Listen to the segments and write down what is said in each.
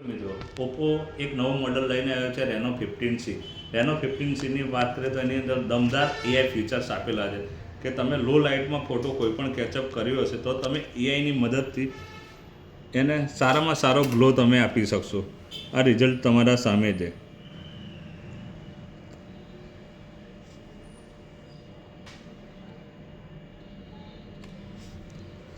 મિત્રો ઓપ્પો એક નવું મોડલ લઈને આવ્યો છે રેનો 15C. રેનો 15Cની વાત કરીએ તો એની અંદર દમદાર એઆઈ ફીચર્સ આપેલા છે કે તમે લો લાઇટમાં ફોટો કોઈ પણ કેચઅપ કર્યો હશે તો તમે એઆઈની મદદથી એને સારામાં સારો ગ્લો તમે આપી શકશો. આ રિઝલ્ટ તમારા સામે છે.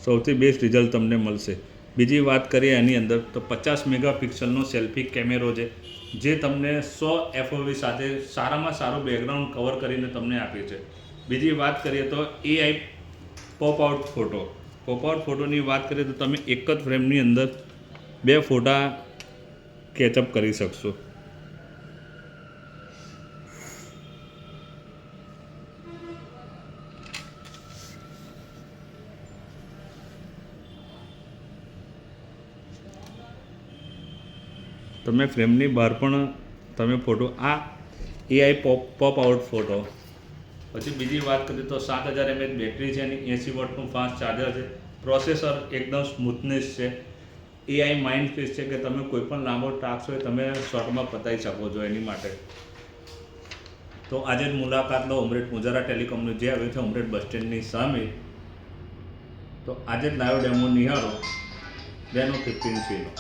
સૌથી બેસ્ટ રિઝલ્ટ તમને મળશે. બીજી વાત કરીએ એની અંદર તો 50 મેગાપિક્સલનો સેલ્ફી કેમેરો છે જે તમને 100 FOV સાથે સારામાં સારો બેકગ્રાઉન્ડ કવર કરીને તમને આપે છે. બીજી વાત કરીએ તો AI pop out photo. Pop out ફોટોની વાત કરીએ તો તમે એક જ ફ્રેમની અંદર 2 ફોટા કેચઅપ કરી શકશો. તમે ફ્રેમની બહાર પણ તમે ફોટો આ એઆઈ પોપ આઉટ ફોટો. પછી બીજી વાત કરીએ તો 7000 mAh બેટરી છે એની 80 વોટનું ફાસ્ટ ચાર્જર છે. પ્રોસેસર એકદમ સ્મૂથનેસ છે. એઆઈ માઇન્ડ ફ્રેશ છે કે તમે કોઈ પણ લાંબો ટાસ્ક હોય તમે શોર્ટમાં પતાવી શકો છો એની માટે. તો આજે જ મુલાકાત લો ઉમરેઠ મુજારા ટેલિકોમનું જે આવ્યું છે ઉમરેઠ બસ સ્ટેન્ડની સામે. તો આજે જ લાઈવ ડેમો નિહાળો રેનો 15C નો.